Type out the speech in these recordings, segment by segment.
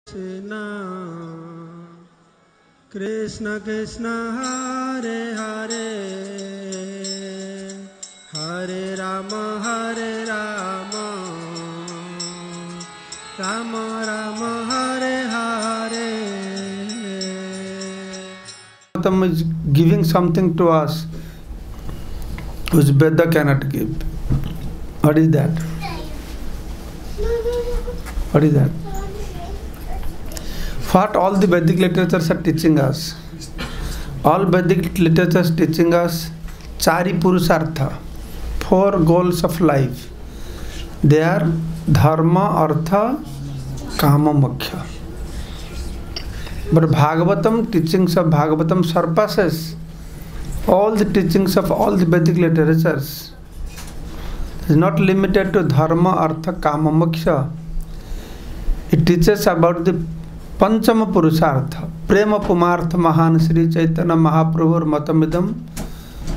Krishna Krishna Krishna Hare Hare Hare Rama Rama Rama Hare Hare. Bhagwatam is giving something to us which Veda cannot give. What is that? What is that? What all the Vedic literatures are teaching us? All Vedic literatures teaching us Chari Purusartha, 4 goals of life. They are Dharma, Artha, Kama, Moksha. But Bhagavatam, teachings of Bhagavatam surpasses all the teachings of all the Vedic literatures. It is not limited to Dharma, Artha, Kama, Moksha. It teaches about the Panchama Purusartha, Prema Pumartha Mahan Sri Chaitanya Mahaprabhur Matamidam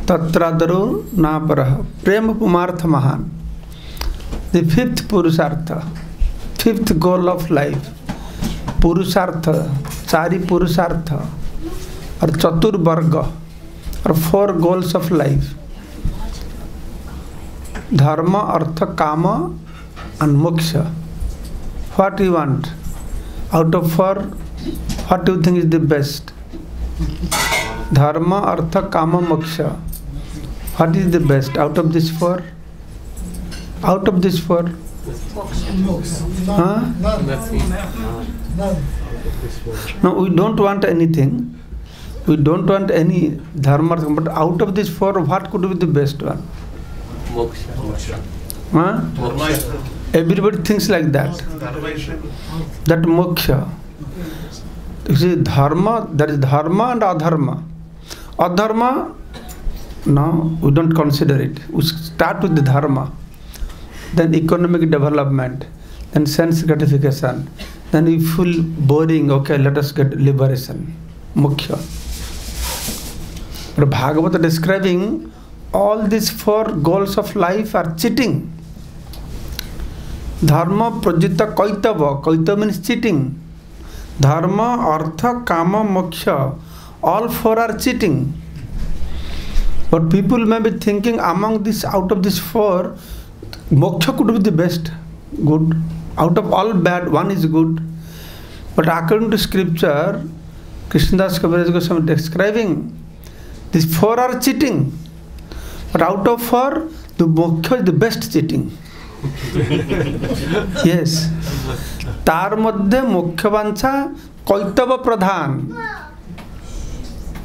Tatradaru Naparaha. Prema Pumartha Mahan. The 5th Purusartha, 5th goal of life. Purusartha, Chari Purusartha, or Chatur Varga, or 4 goals of life. Dharma, Artha, Kama, and Moksha. What do you want? Out of 4, what do you think is the best? Dharma, Artha, Kama, Moksha. What is the best out of these 4? Out of these 4? Huh? No, we don't want anything. We don't want any Dharma, but out of these 4, what could be the best one? Moksha. Huh? Everybody thinks like that. That moksha. You see, dharma, there is dharma and adharma. Adharma, no, we don't consider it. We start with the dharma, then economic development, then sense gratification, then we feel boring, okay, let us get liberation. Moksha. But Bhagavata describing all these 4 goals of life are cheating. Dharma Prajita Kaitava. Kaitava means cheating. Dharma, Artha, Kama, Moksha. All 4 are cheating. But people may be thinking among this, out of these 4, Moksha could be the best, good. Out of all bad, one is good. But according to scripture, Krishnadas Kaviraj Goswami describing, these 4 are cheating. But out of 4, the Moksha is the best cheating. Yes. तार मध्य मुख्य वांछा कैतव प्रधान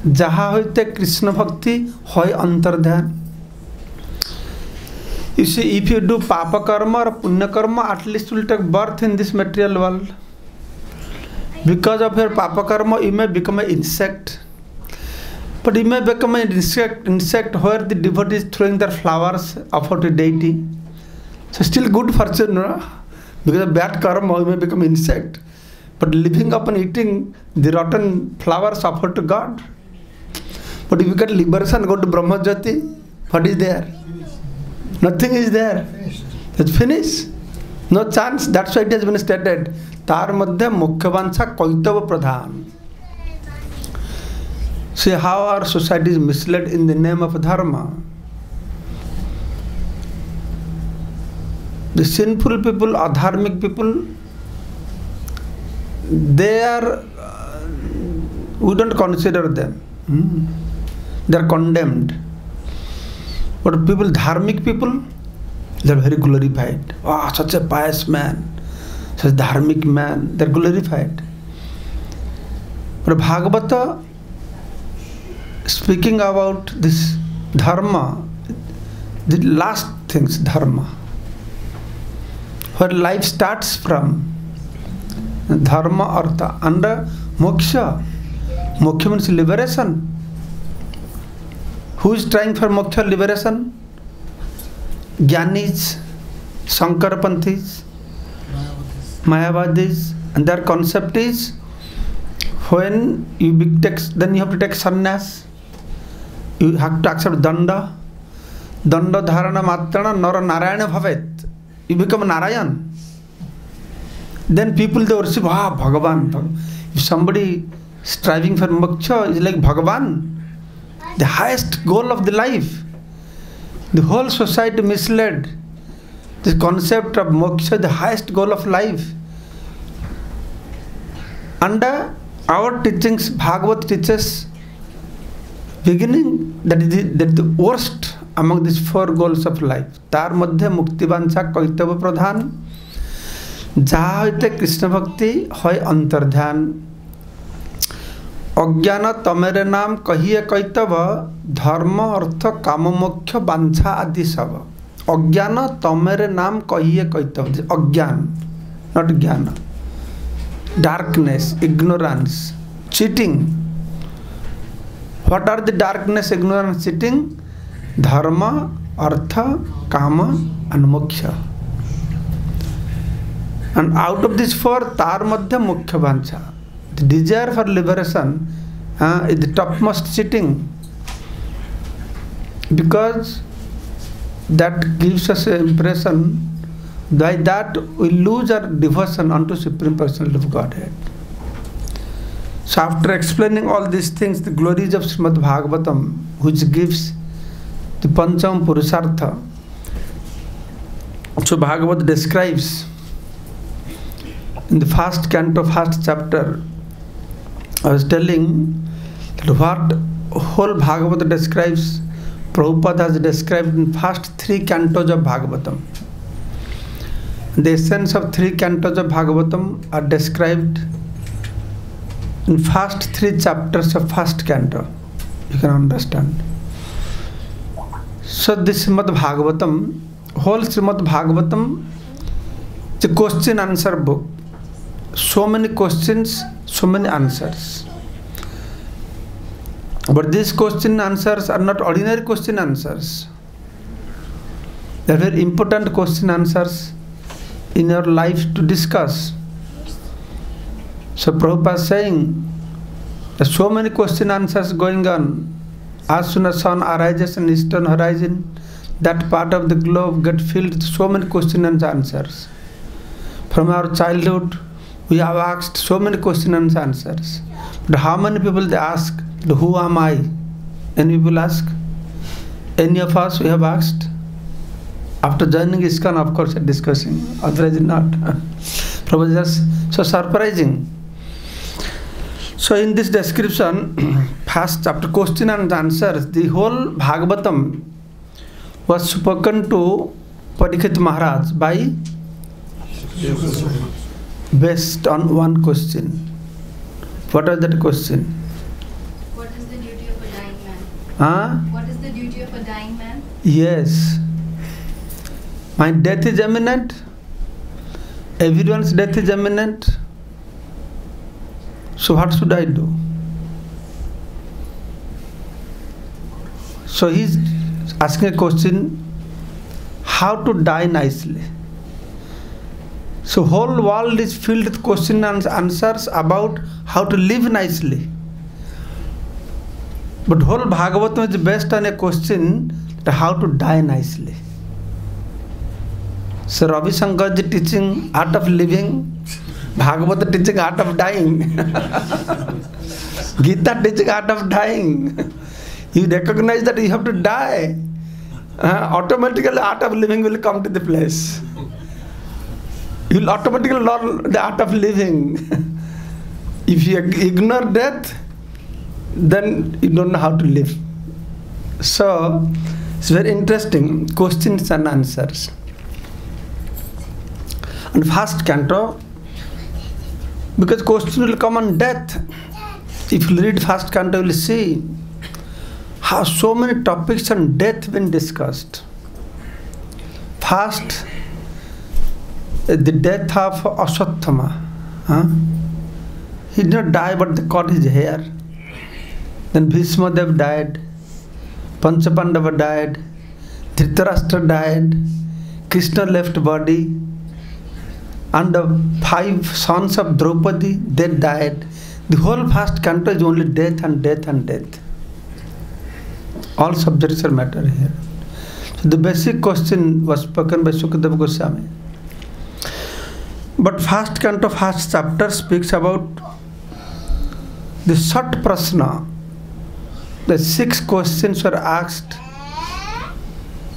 जहाँ होते कृष्ण भक्ति होय अंतर्ध्यान. You see, if you do papa karma or punya karma, at least you will take birth in this material world. Because of your papa karma, you may become an insect. But you may become an insect where the devotee is throwing their flowers offered to deity. So still good fortune, no? Because of bad karma, you may become insect. But living up and eating the rotten flowers offered to God. But if you get liberation, go to Brahma Jyoti, what is there? Nothing is there. It's finished. No chance. That's why it has been stated. Tar madhya mukhya vansha kaitava pradhan. See how our society is misled in the name of dharma. The sinful people, adharmic people, they are, we don't consider them. They are condemned. But people, dharmic people, they are very glorified. Oh, such a pious man, such a dharmic man, they are glorified. But Bhagavata, speaking about this dharma, the last things, dharma, where life starts from, dharma, artha, and moksha. Moksha means liberation. Who is trying for moksha liberation? Jnanis, Sankarpanthis, Mayavadis, and their concept is when you then you have to take sannyas. You have to accept danda. Danda dharana matrana nara narayana bhavet. You become Narayan. Then people they worship, Bhagavan. If somebody striving for moksha is like Bhagavan, the highest goal of the life. The whole society misled this concept of moksha, the highest goal of life. Under our teachings, Bhagavad teaches beginning that is the worst among these four goals of life. Tar madhya muktivancha kaitava pradhan, jaha hoite Krishna bhakti hoy antardhyan, अज्ञान तमेरे नाम कहिए कैतव धर्म अर्थ काम मोक्ष बांछा आदि सब. अज्ञान तमेरे नाम कहिए कैतव, अज्ञान नॉट ज्ञान, darkness, ignorance, cheating. What are the darkness, ignorance, cheating? Dharma, artha, kama and moksha. And out of these four, tar madhya mukhya vancha, the desire for liberation is the topmost cheating, because that gives us an impression. By that we lose our devotion unto Supreme Personality of Godhead. So after explaining all these things, the glories of Srimad Bhagwatam, which gives the Pancham Purusartha, so Bhagavad describes in the first canto, first chapter, I was telling that what whole Bhagavad describes, Prabhupada has described in first three cantos of Bhagavatam. The essence of three cantos of Bhagavatam are described in first three chapters of first canto. You can understand. So this Srimad Bhagavatam, whole Srimad Bhagavatam, is a question answer book. So many questions, so many answers. But these question answers are not ordinary question answers. They are very important question answers in your life to discuss. So Prabhupada is saying, there are so many question answers going on. As soon as sun arises in eastern horizon, that part of the globe gets filled with so many questions and answers. From our childhood, we have asked so many questions and answers. But how many people they ask, who am I? Any people ask? Any of us we have asked? After joining ISKCON, of course, discussing, otherwise not. Probably just so surprising. So in this description, first chapter, question and answers, the whole Bhagavatam was spoken to Parikshit Maharaj by based on one question. What was that question? What is the duty of a dying man? What is the duty of a dying man? Yes. My death is imminent. Everyone's death is imminent. So what should I do? So he's asking a question, how to die nicely. So whole world is filled with questions and answers about how to live nicely. But whole Bhagavatam is based on a question that how to die nicely. So Ravi Shankar ji teaching art of living, Bhagavata teaching art of dying, Gita teaching art of dying. You recognize that you have to die. Automatically art of living will come to the place. You will automatically learn the art of living. If you ignore death, then you don't know how to live. So it's very interesting, questions and answers. And first canto, because question will come on death. If you read first canto, you will see how so many topics on death been discussed. First, the death of Aswathama. He did not die, but they cut his hair. Then Bhishma Dev died, Panchapandava died, Dhritarashtra died, Krishna left body, and the 5 sons of Draupadi, they died. The whole first canto is only death and death and death. All subjects are matter here. So the basic question was spoken by Sukadeva Goswami. But first canto, first chapter speaks about the short prashna. The 6 questions were asked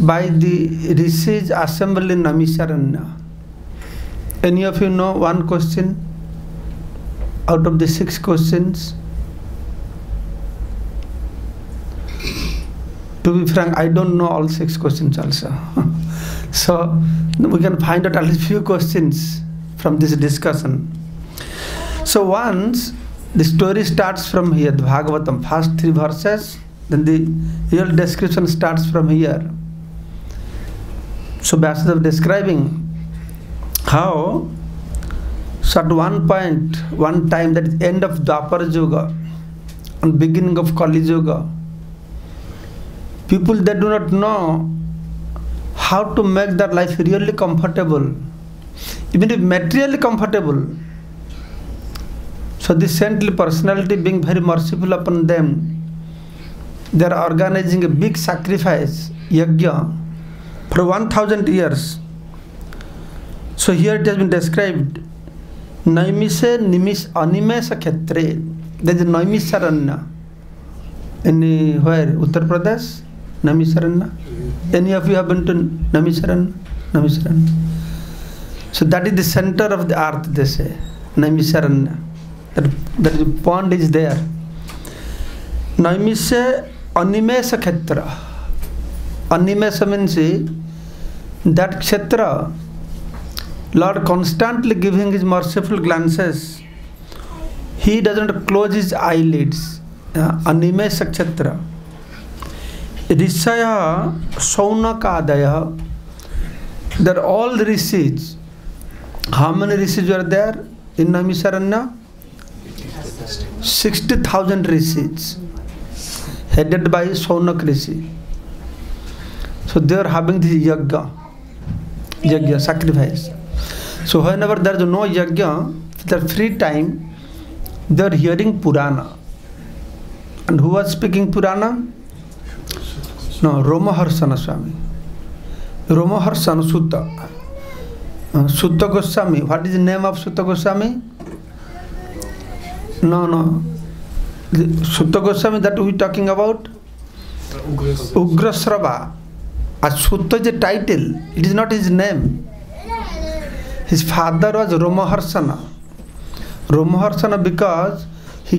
by the rishis assembled in Naimisharanya. Any of you know one question out of the 6 questions? To be frank, I don't know all 6 questions also. So we can find out at least few questions from this discussion. So once the story starts from here, the Bhagwatam, first 3 verses, then the real description starts from here. So Vyasa is describing how at one point, one time, that is end of Dwapara Yuga and beginning of Kali Yuga, people that do not know how to make their life really comfortable, even if materially comfortable. So this saintly personality being very merciful upon them, they are organizing a big sacrifice, yajna, for 1000 years. So here it has been described, Naimise Nimis Animesa Khetre. There is Naimisharanya. In where? Uttar Pradesh? Naimisharanya? Any of you have been to Naimisharanya? Naimisharanya. So that is the center of the earth, they say. Naimisharanya. That pond is there. Naimise Animesa Khetra. Animesa means that Kshetra, Lord constantly giving his merciful glances. He doesn't close his eyelids. Animesa Kshetra. Rishaya Saunakadaya. They're all rishis. How many rishis were there in Naimisharanya? 60,000 rishis, headed by Saunak Rishi. So they are having this yajna, sacrifice. So whenever there is no yajna, the free time, they are hearing Purana. And who was speaking Purana? No, Romaharsana Swami. Romaharsana Sutta. Sutta Goswami. What is the name of Sutta Goswami? No. The Sutta Goswami that we are talking about? Ugrasrava. A Sutta is a title. It is not his name. His father was Romaharsana. Romaharsana because he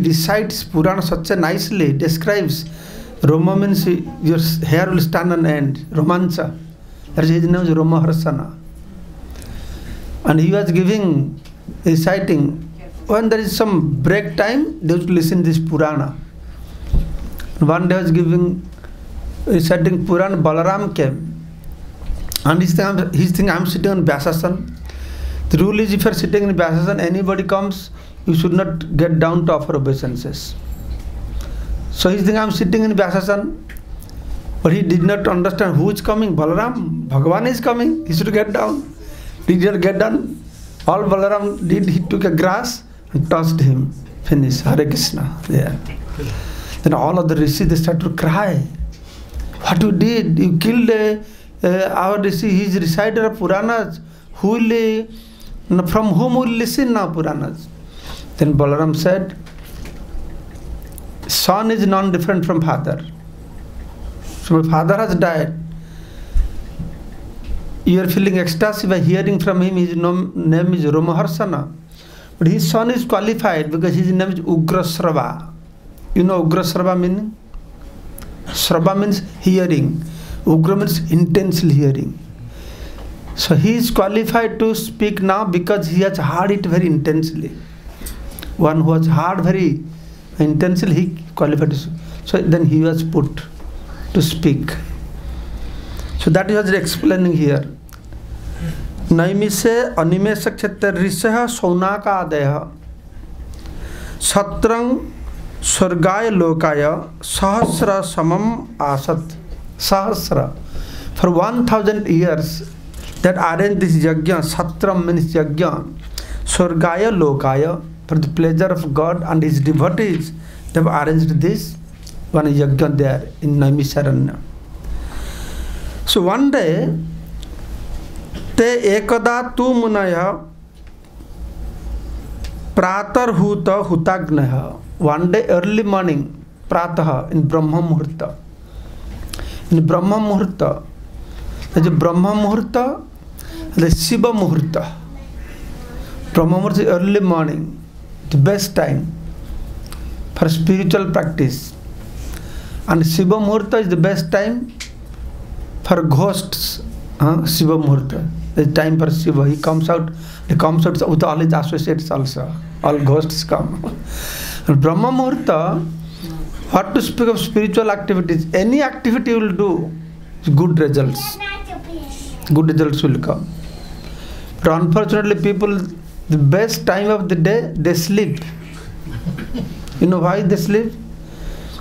recites Purana such a nicely, describes. Roma means your hair will stand on end. Romancha. That is his name is Romaharsana. And he was reciting. When there is some break time, they would listen this Purana. One day was reciting Purana, Balaram came. And he's thinking, I'm sitting on Vyasasana. The rule is if you are sitting in Vyasasana, anybody comes, you should not get down to offer obeisances. So he's thinking, I'm sitting in Vyasasana. But he did not understand who is coming. Balaram, Bhagavan is coming. He should get down. He did not get down. All Balaram did, he took a grass and tossed him. Finish. Hare Krishna. There. Then all of the rishis, they start to cry. What you did? You killed our rishi. He is reciter of Puranas. From whom will listen now Puranas? Then Balaram said, son is non-different from father. So my father has died. You are feeling ecstasy by hearing from him. His name is Romaharsana. But his son is qualified because his name is Ugrasrava. You know Ugrasrava meaning? Srava means hearing. Ugra means intensely hearing. So he is qualified to speak now because he has heard it very intensely. One who has heard very intensely, he qualified to speak. So then he was put to speak. So that he was explaining here. Naimise animesa kshetra risha saunaka adaya satrang swargaya lokaya sahasra samam asat. Sahasra. For 1000 years that arranged this yajna. Satram means yajna. Swargaya lokaya, for the pleasure of God and his devotees, they have arranged this one yajna there in Naimisharanya. So one day, ते एकदा तु मुनयः प्रातर्हूत हुताग्नयः. One day early morning, pratah, in Brahma Muhurta. In Brahma Muhurta, the Brahma Muhurta, the Shiva Muhurta. Brahma Muhurta is early morning, the best time for spiritual practice. And Shiva Muhurta is the best time for ghosts. Shiva Muhurta, the time for Shiva. He comes out with all his associates also. All ghosts come. And Brahma Muhurta, what to speak of spiritual activities? Any activity you will do, good results. Good results will come. But unfortunately, people, the best time of the day, they sleep. You know why they sleep?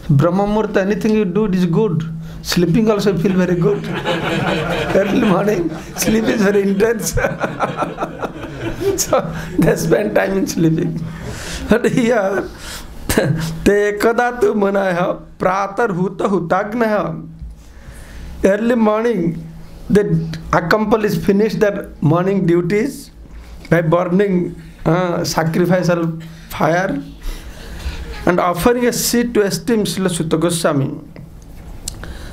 Brahma Muhurta, anything you do, it is good. Sleeping also feel very good. Early morning, sleep is very intense. So they spend time in sleeping. But here, te ekada tu manaya pratar huta hutagnaya. Early morning, they finish their morning duties by burning sacrificial fire and offering a seat to esteem Srila Sutta Goswami.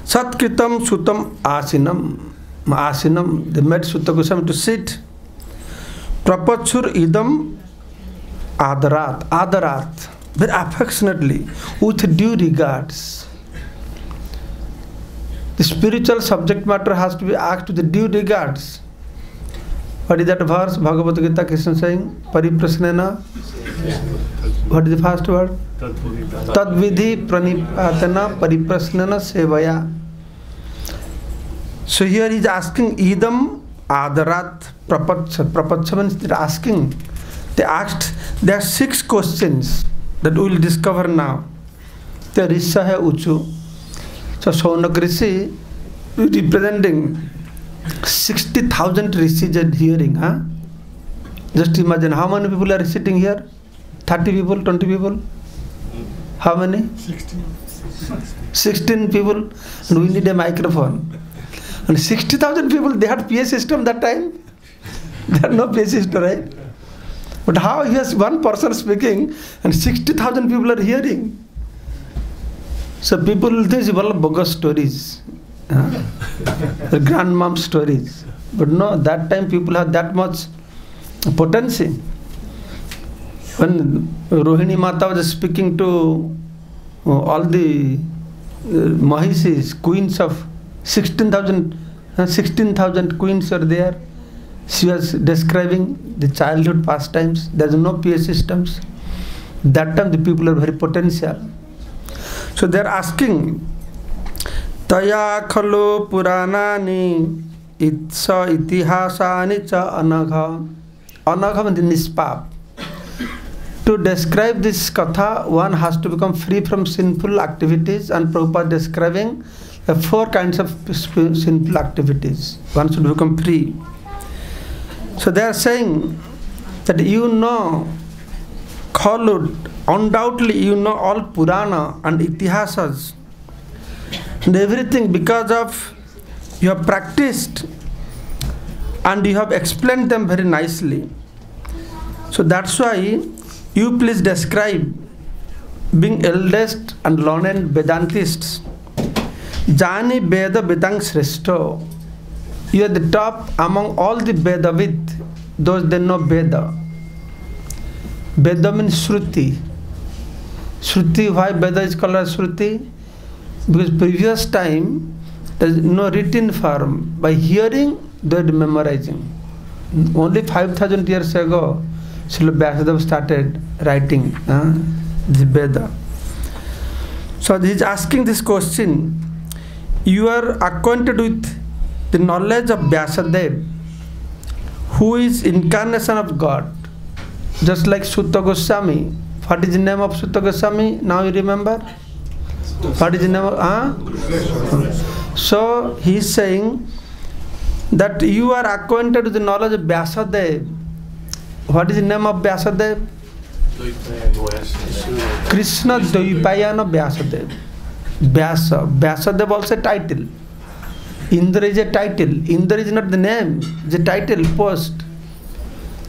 Satkritam Sutam Asinam. They made Sutta Goswami to sit. Prapachur idam adarat, very affectionately, with due regards. The spiritual subject matter has to be asked with due regards. What is that verse? Bhagavad Gita, Krishna saying, Pariprasnena. What is the first word? Tadvidhi pranipatana pariprasnena sevaya. So here he is asking idam adarat prapacha means they are asking. They asked, there are 6 questions that we will discover now. The Risha hai uchu. So Shaunak Rishi representing 60,000 rishis at hearing. Just imagine how many people are sitting here? 30 people, 20 people? How many? 16 people. And we need a microphone. And 60,000 people, they had PA system that time. There are no PA system, right? But how is one person speaking and 60,000 people are hearing? So people will think it's all bogus stories. The grandmom stories. But no, that time people have that much potency. When Rohini Mata was speaking to all the Mahishis, queens of 16,000 queens are there. She was describing the childhood pastimes. There is no PA systems. That time the people are very potential. So they are asking, Taya khalo puranani itsa itihasani cha anagha. Anagha means nispap. To describe this katha, one has to become free from sinful activities, and Prabhupada describing the 4 kinds of sinful activities. One should become free. So they are saying that you know Khalud, undoubtedly you know all Purana and Itihasas and everything because of you have practiced and you have explained them very nicely. So that's why you please describe, being eldest and learned Vedantists, Jani Veda Vedang Shrestho. You are the top among all the Vedavid, those they know Veda. Veda means Shruti. Shruti, why Veda is called as Shruti? Because previous time there is no written form. By hearing, they are memorizing. Only 5,000 years ago, Srila Vyasadeva started writing the Veda. So he is asking this question. You are acquainted with the knowledge of Vyasadeva, who is incarnation of God, just like Sutta Goswami. What is the name of Sutta Goswami? Now you remember? What is the name of? So he is saying that you are acquainted with the knowledge of Vyasadeva. What is the name of Vyasadeva? Krishna Dvaipayana Vyasadeva. Vyasadeva also title. Indra is a title. Indra is not the name, it's a title, post.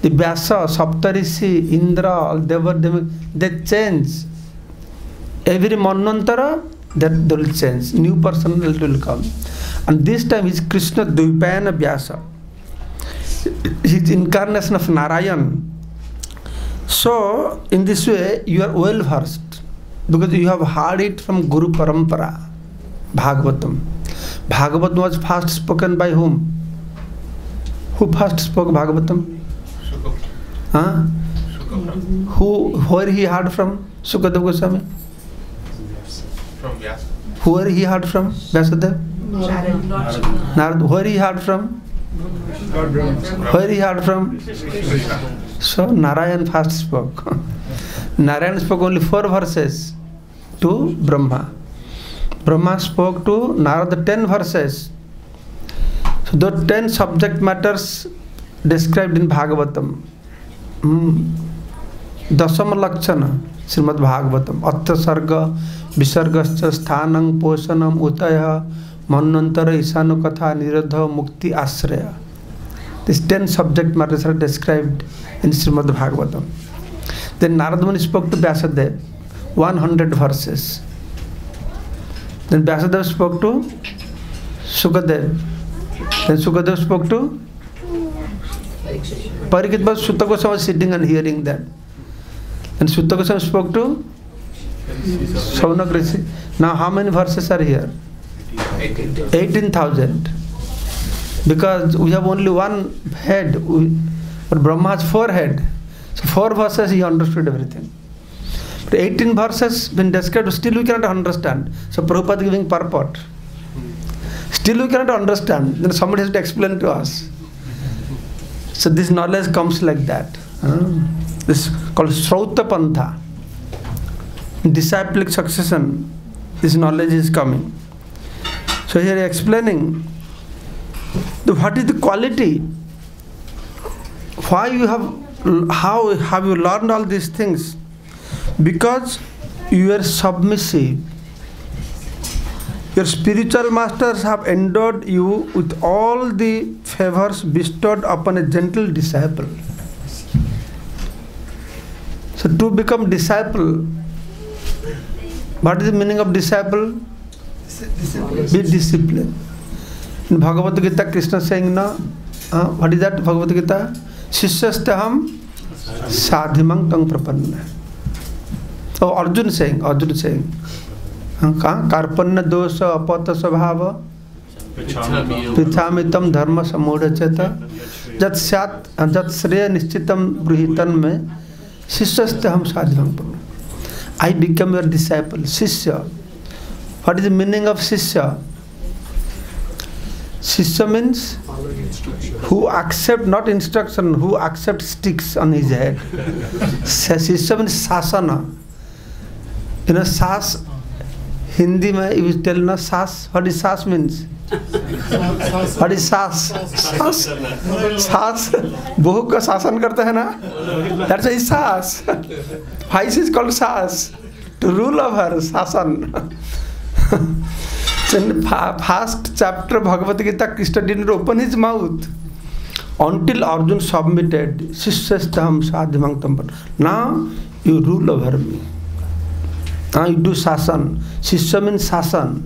The Vyasa, Saptarishi, Indra, they change. Every Manvantara, that they will change. New person will come. And this time is Krishna Dvipayana Vyasa. His incarnation of Narayan. So, in this way, you are well versed. Because you have heard it from Guru Parampara, Bhagwatum. Bhagavatam was first spoken by whom? Who first spoke Bhagavatam? Huh? Where he heard from? Sukadeva Goswami? From Vyasa. Where he heard from? Vyasadeva? Narad. Where he heard from? Where he heard from? So Narayan first spoke. Narayan spoke only 4 verses to Brahma. Brahma spoke to Narada 10 verses. So those 10 subject matters described in Bhagavatam. Dasama Lakshana, Srimad Bhagavatam. Atta Sarga, Visargascha, Sthanam, Poshanam, Utaya, Manvantara, Isanu Katha, Nirodha, Mukti, Asraya. These 10 subject matters are described in Srimad Bhagavatam. Then Narada Muni spoke to Vyasadeva, 100 verses. Then Vyasadeva spoke to Sukadeva. Then Sukadeva spoke to Parikshit, but Sutta Goswami was sitting and hearing that. And Sutta Goswami spoke to Shaunak Rishi. Now how many verses are here? 18,000. Because we have only one head, but Brahma has 4 heads. So 4 verses he understood everything. But 18 verses been described, still we cannot understand. So Prabhupada giving purport. Still we cannot understand. Then somebody has to explain to us. So this knowledge comes like that. This is called Srauta Pantha. Disciplic succession. This knowledge is coming. So here explaining what is the quality. Why you have, how have you learned all these things? Because you are submissive. Your spiritual masters have endowed you with all the favors bestowed upon a gentle disciple. So to become disciple, what is the meaning of disciple? Be disciplined. In Bhagavad Gita, Krishna is saying, no, what is that Bhagavad Gita? Shishyastaham sadhimang tang prapanna. Oh, Arjuna saying, Karpanna dosha apata svabhava pichamitam dharma samudha cheta jat shreya nishchitam bruhitan me shishyastaham sadhimang prapanna. I become your disciple, Shishya. What is the meaning of Shishya? Shishya means who accept not instruction, who accept sticks on his head. Shishya means sasana. You know, sas, Hindi mein you will tell na sas. What is sas means? What is sas? Sas. Sas. Bohu ka sasan karta hai na? That's why sas. Why is called sas? To rule over sasan. So in the first chapter of Bhagavad Gita, Krishna didn't open his mouth until Arjuna submitted. Shishyastaham sadhimang tam. Now you rule over me. Now you do sasan. Shishya means sasan.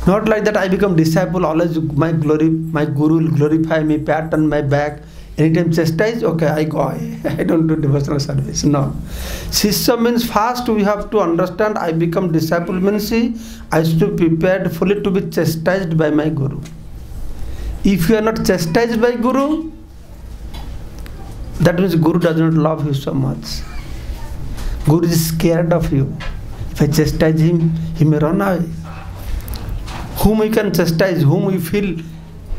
Not like that I become disciple, always my guru will glorify me, pat on my back. Anytime chastise, okay, I go away. I don't do devotional service. No. Shishya means first we have to understand I become disciple means I should be prepared fully to be chastised by my guru. If you are not chastised by guru, that means guru does not love you so much. Guru is scared of you. If I chastise him, he may run away. Whom you can chastise, whom you feel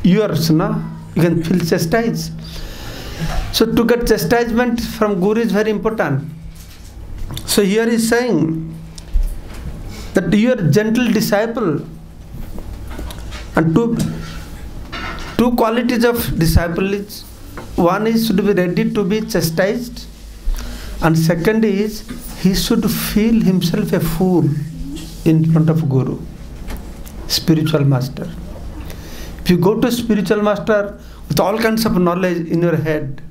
yours, no? You can feel chastised. So to get chastisement from Guru is very important. So here he is saying that you are a gentle disciple. And two qualities of disciple is, one is should be ready to be chastised, and second is he should feel himself a fool in front of Guru. spiritual master. If you go to spiritual master with all kinds of knowledge in your head,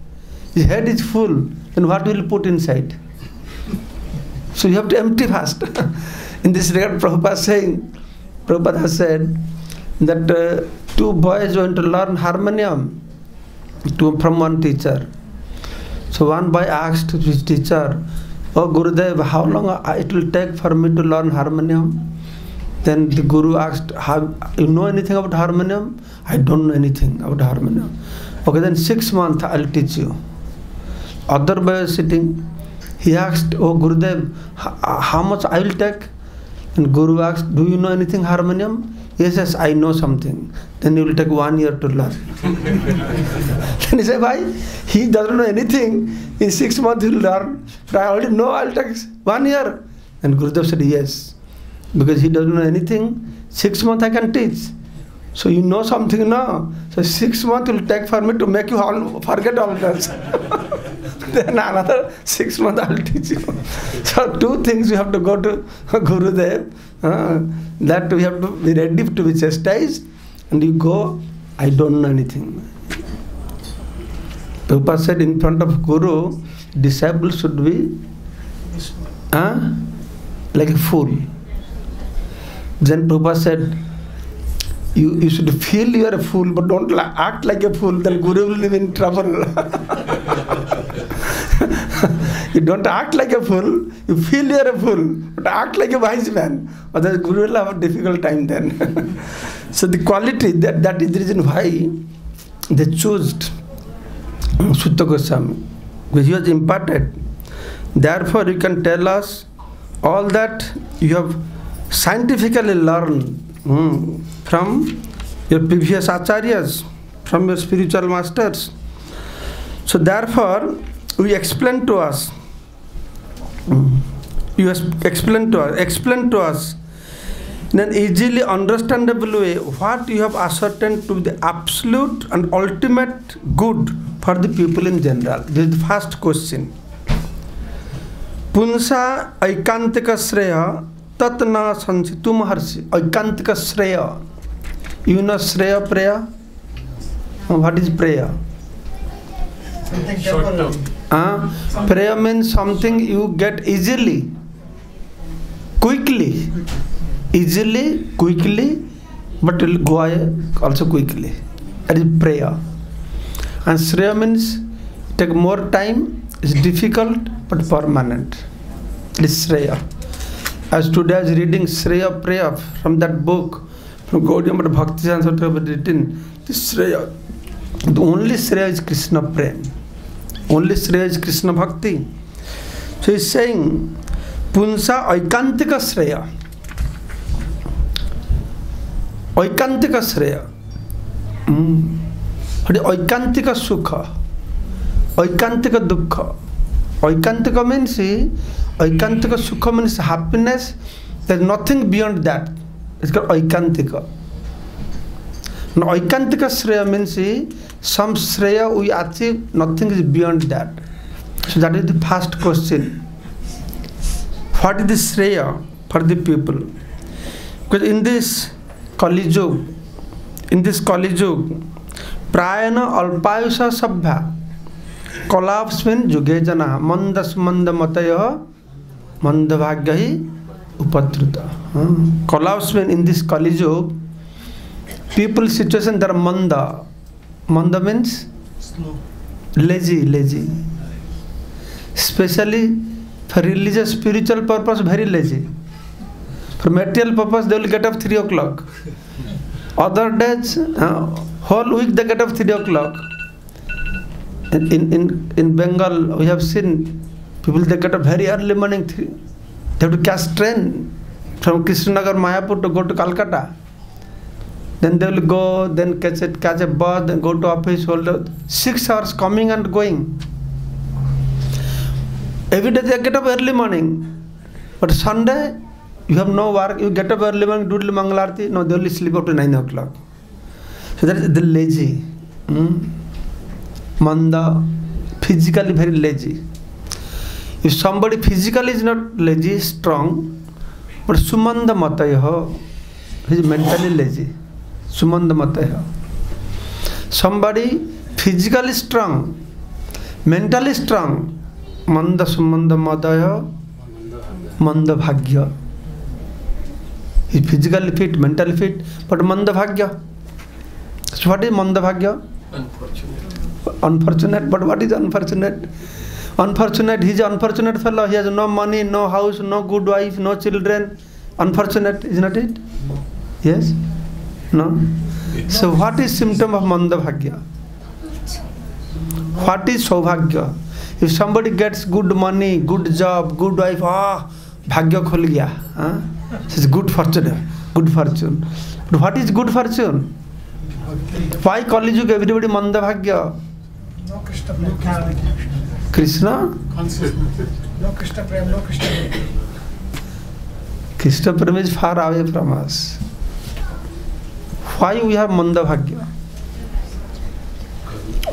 his head is full, then what will you put inside? So you have to empty first. In this regard, Prabhupada has said that two boys went to learn harmonium from one teacher. So one boy asked his teacher, "Oh Gurudev, how long it will take for me to learn harmonium?" Then the Guru asked, "You know anything about harmonium?" "I don't know anything about harmonium." "Okay, then 6 months I'll teach you." Other boy was sitting. He asked, "Oh Gurudev, how much I will take?" And Guru asked, "Do you know anything harmonium?" "Yes, yes, I know something." "Then you will take 1 year to learn." Then he said, "Why? He doesn't know anything. In 6 months he will learn. But I already know I'll take 1 year." And Gurudev said, "Yes, because he doesn't know anything. 6 months I can teach. So you know something now. So 6 months will take for me to make you all forget all this." Then another 6 months I will teach you. So two things you have to go to Gurudev. That we have to be ready to be chastised. And you go, "I don't know anything." Prabhupada said in front of Guru, disciples should be like a fool. Then Prabhupada said, you should feel you are a fool, but don't act like a fool, then Guru will be in trouble. You don't act like a fool, you feel you are a fool, but act like a wise man. Otherwise Guru will have a difficult time then. So the quality, that is the reason why they chose Sutta Goswami, because he was imparted. Therefore you can tell us all that you have scientifically learned from your previous acharyas, from your spiritual masters. So therefore you explain to us, explain to us in an easily understandable way what you have ascertained to be the absolute and ultimate good for the people in general. This is the first question. Punsa aikantika shreya tatna sansitu maharshi. Aikantika shreya. You know shreya prayer? What is prayer? Prayer means something you get easily, quickly. Easily, quickly, but it will go away also quickly. That is prayer. And Shreya means take more time, it's difficult but permanent. It is Shreya. As today I was reading Shreya prayer from that book, from Gaudiya Math Bhakti Sanskrit written, this Shreya. The only Shreya is Krishna Prem. Only Shreya is Krishna Bhakti. So he is saying, Punsa Aikantika Shreya. Aikantika Shreya. What is Aikantika Sukha? Aikantika Dukkha. Aikantika means, Aikantika Sukha means happiness. There is nothing beyond that. It's called Aikantika. Now Aikantika Shreya means some Shreya we achieve, nothing is beyond that. So that is the first question. What is the Shreya for the people? Because in this Kali Yuga, Prayana Alpayusha Sabha, Kolapsmin Jugejana, Mandas Manda Mataya, Mandavagahi Upatruta. Collapsmin in this Kali Yuga, people's situation they are Manda. Manda means slow, lazy. Especially for religious, spiritual purpose, very lazy. For material purpose, they will get up 3 o'clock. Other days, whole week they get up 3 o'clock. In Bengal, we have seen people they get up very early morning. They have to catch train from Krishnanagar, Mayapur to go to Calcutta. Then they will go, then catch a bus, then go to office, hold 6 hours coming and going. Every day they get up early morning. But Sunday, you have no work, you get up early morning, do the Mangalarti, no, they only sleep up to 9 o'clock. So that is the lazy. Manda, physically very lazy. If somebody physically is not lazy, strong, but Sumanda Matayaha, he is mentally lazy. Sumanda Mataya. Somebody physically strong, mentally strong. Manda Sumanda Madaya, Manda Bhagya. He is physically fit, mentally fit, but Manda Bhagya. So what is Manda Bhagya? Unfortunate. But what is unfortunate? Unfortunate, he is an unfortunate fellow. He has no money, no house, no good wife, no children. Unfortunate, is not it? Yes? No? So what is symptom of Manda Bhagya? What is Saubhagya? If somebody gets good money, good job, good wife, Bhagya khul gaya. It's good fortune. Good fortune. But what is good fortune? Why Kali Yuga everybody Manda Bhagya? No Krishna Prem. Krishna? No Krishna Prem, no Krishna Prem. Krishna Prem is far away from us. Why we have Manda Bhagya?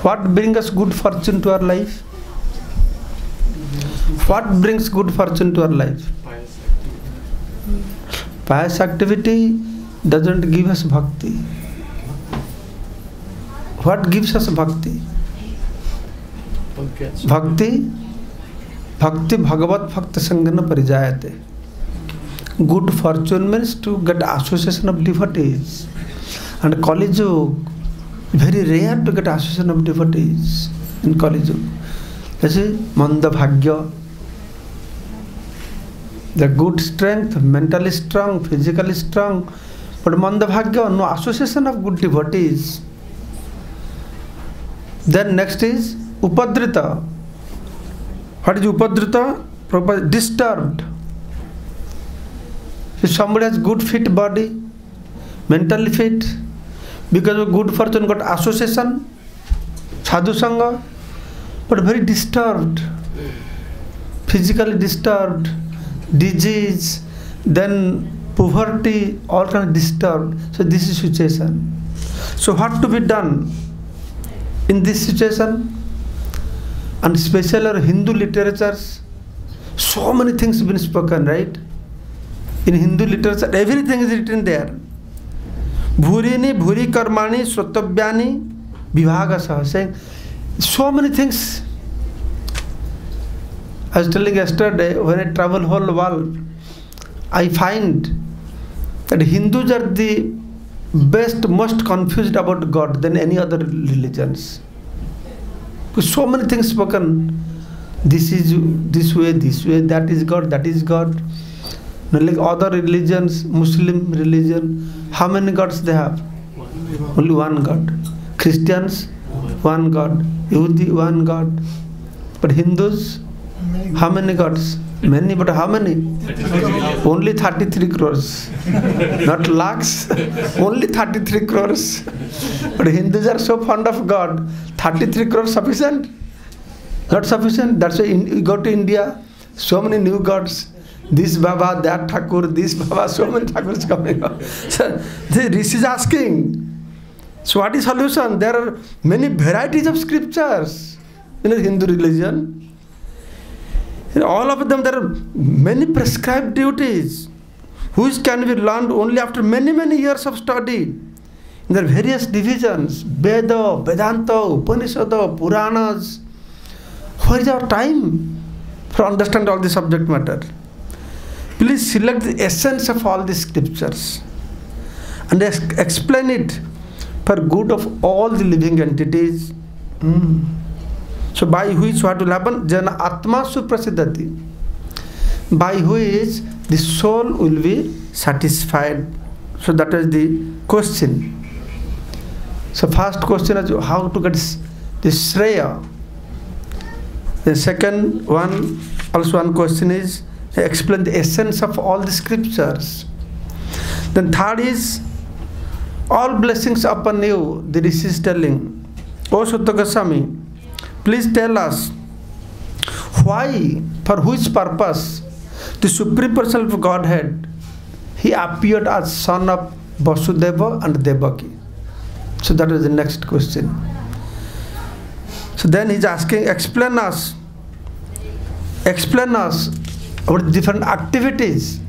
What brings us good fortune to our life? What brings good fortune to our life? Pious activity doesn't give us bhakti. What gives us bhakti? Bhakti Bhagavat Bhakta Sangana Parijayate. Good fortune means to get association of devotees. And Kali Yuga, very rare to get association of devotees in Kali Yuga. This is Manda Bhagya. The good strength, mentally strong, physically strong, but Manda Bhagya, no association of good devotees. Then next is Upadrita. What is Upadrita? Disturbed. If somebody has good fit body, mentally fit, because of good fortune got association, sadhu sangha, but very disturbed, physically disturbed, disease, then poverty, all kind of disturbed. So this is situation. So what to be done in this situation? And especially our Hindu literatures, so many things have been spoken, right? In Hindu literature, everything is written there. Bhurini, Bhuri Karmani, Srotavyani, Vibhagasa, saying so many things. I was telling yesterday, when I travel whole world, I find that Hindus are the best, most confused about God than any other religions. Because so many things spoken. This is this way, that is God, that is God. Now, like other religions, Muslim religion, how many gods they have? Only one God. Christians, one God. Yehudi, one God. But Hindus, how many gods? Many, but how many? Only 33 crores. Not lakhs, only 33 crores. But Hindus are so fond of God. 33 crores sufficient? Not sufficient. That's why you go to India, so many new gods. This Baba, that Thakur, this Baba, so many Thakurs coming up. So the Rishi is asking, so what is solution? There are many varieties of scriptures in the Hindu religion. In all of them, there are many prescribed duties, which can be learned only after many, many years of study. There are various divisions, Veda, Vedanta, Upanishada, Puranas. Where is our time for understand all the subject matter? Please select the essence of all the scriptures and explain it for good of all the living entities. So by which what will happen? Jana Atma Suprasiddhati. By which the soul will be satisfied. So that is the question. So first question is how to get the Shreya. The second one, also one question is explain the essence of all the scriptures. Then third is all blessings upon you, the Rishi is telling. O Sutta Goswami, please tell us why, for which purpose the Supreme Person of Godhead, he appeared as son of Vasudeva and Devaki. So that is the next question. So then he's asking, explain us about different activities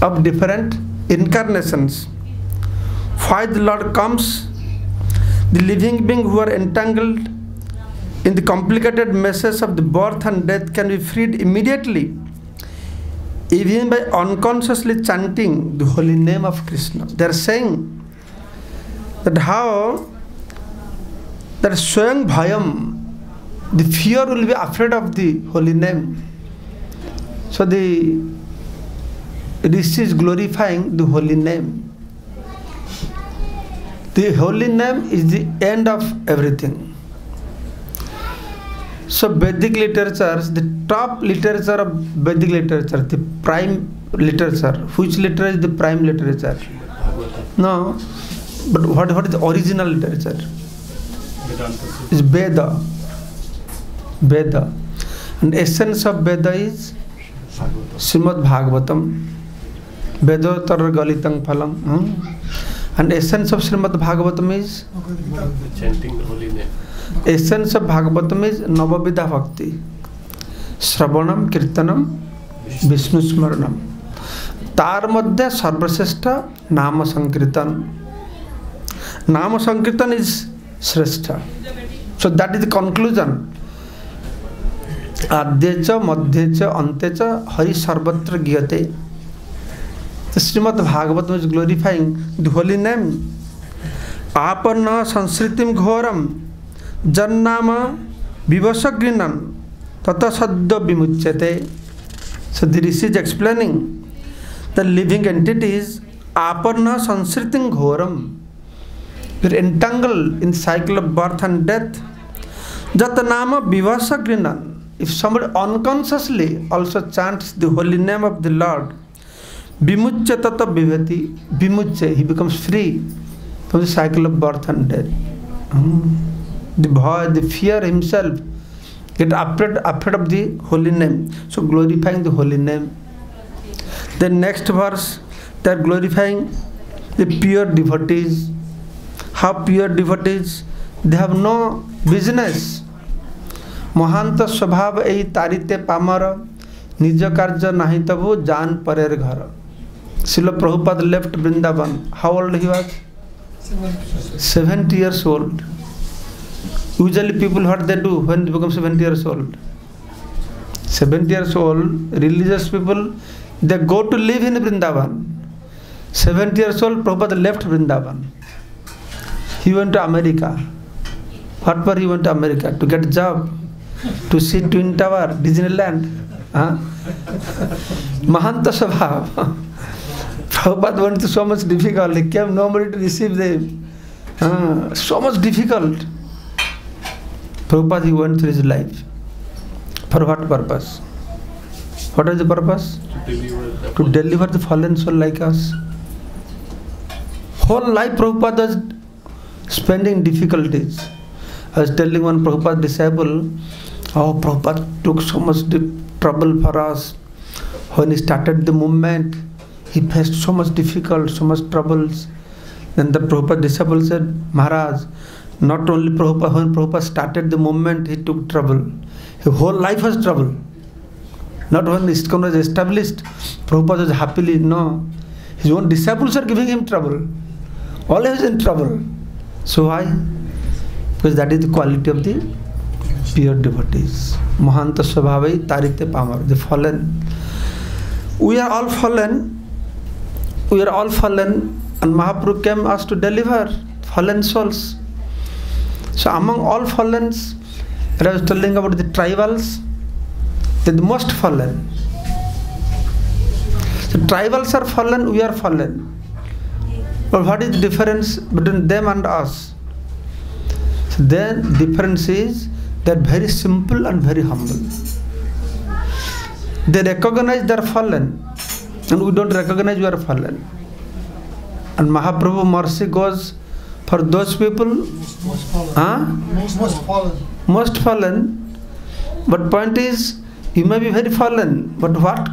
of different incarnations. Why the Lord comes? The living beings who are entangled in the complicated meshes of the birth and death can be freed immediately, even by unconsciously chanting the holy name of Krishna. They are saying that how that Swayam Bhayam, the fear will be afraid of the holy name. So the Rishi is glorifying the holy name. The holy name is the end of everything. So Vedic literatures, the top literature of Vedic literature, the prime literature. Which literature is the prime literature? No, but what is the original literature? Is Veda. Veda. And essence of Veda is Srimad Bhagwatam. Vedotar Galitang Phalam. And essence of Srimad Bhagwatam is chanting the holy name. Essence of Bhagavatam is Navavidha Bhakti. Shravanam, Kirtanam, Vishnu Smaranam. Tar madhya sarvasreshta Nama Sankirtan. Nama Sankirtan is Shrestha. So that is the conclusion. Adhyecha, Madhyecha, Antecha, Hari Sarvatra Giyate. The Srimad Bhagavatam is glorifying the holy name. Aparna Sansritim Ghoram Jannama Vivasagrinan Tata Sadda Vimuchyate. So the Rishi is explaining the living entities Aparna Sansritim Ghoram. They are entangled in the cycle of birth and death. Jatanama Vivasagrinan. If somebody unconsciously also chants the holy name of the Lord, Vimucya tata vivati, Vimucya, he becomes free from the cycle of birth and death. The bhaya, the fear himself, get afraid of the holy name. So glorifying the holy name. The next verse, they are glorifying the pure devotees. How pure devotees? They have no business. Mohanta swabhav ei tarite pamara nija karja nahi tabu jan parer ghara. Srila Prabhupada left Vrindavan. How old he was? 70 years old. Usually people, what they do when they become 70 years old? 70 years old, religious people, they go to live in Vrindavan. 70 years old, Prabhupada left Vrindavan. He went to America. What for he went to America? To get a job, to see Twin Tower, Disneyland. Mahanta Sabhav. Prabhupada went through so much difficult. He came nobody to receive them. So much difficult. Prabhupada, he went through his life. For what purpose? What is the purpose? To deliver the fallen soul like us. Whole life Prabhupada was spending difficulties. I was telling one Prabhupada disciple, Prabhupada took so much trouble for us. When he started the movement, he faced so much difficult, so much troubles. Then the Prabhupada disciple said, Maharaj, not only Prabhupada, when Prabhupada started the movement, he took trouble. His whole life was trouble. Not when ISKCON was established, Prabhupada was happily, no. His own disciples are giving him trouble. Always in trouble. So why? Because that is the quality of the pure devotees. Mahanta Swabhavai Tarite Pamar, the fallen. We are all fallen. We are all fallen, and Mahaprabhu came us to deliver fallen souls. So among all fallens, I was telling about the tribals, they're the most fallen. So tribals are fallen, we are fallen. But what is the difference between them and us? So then the difference is they're very simple and very humble. They recognize they're fallen, and we don't recognize we are fallen. And Mahaprabhu mercy goes for those people, most fallen. But point is, you may be very fallen, but what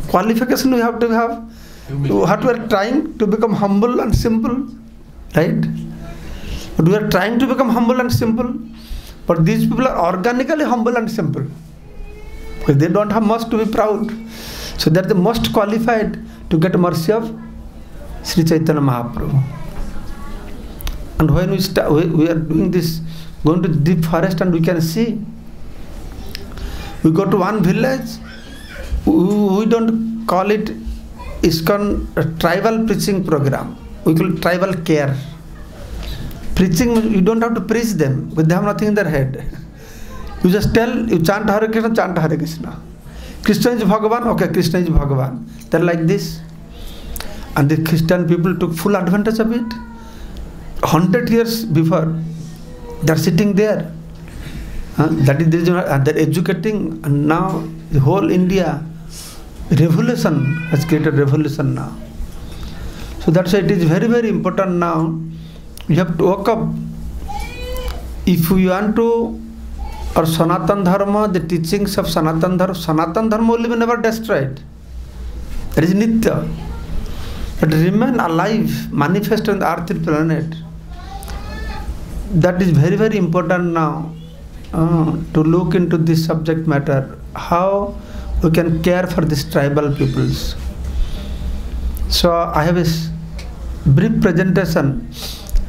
qualification we have to have? What we are trying to become humble and simple, right? But we are trying to become humble and simple, but these people are organically humble and simple. Because they don't have much to be proud. So they are the most qualified to get mercy of Sri Chaitanya Mahaprabhu. And when we are doing this, going to the deep forest and we can see, we go to one village, we don't call it ISKCON tribal preaching program. We call it tribal care. Preaching, you don't have to preach them, but they have nothing in their head. You just tell, you chant Hare Krishna, chant Hare Krishna. Krishna is Bhagavan, okay, Krishna is Bhagavan. They're like this. And the Christian people took full advantage of it. 100 years before, they're sitting there. That is, they're educating, and now the whole India, revolution has created revolution now. So that's why it is very, very important now. You have to wake up. If we want to, or Sanatan Dharma, the teachings of Sanatan Dharma will be never destroyed. That is Nitya. But remain alive, manifest on the earthly planet. That is very, very important now, to look into this subject matter. How we can care for these tribal peoples. So I have a brief presentation.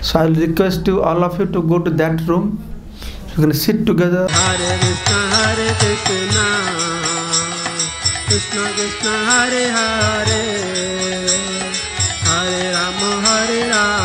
So I will request you, all of you, to go to that room. You can sit together. Hare Krishna, Krishna Krishna, Hare Hare, Hare Rama, Hare Rama.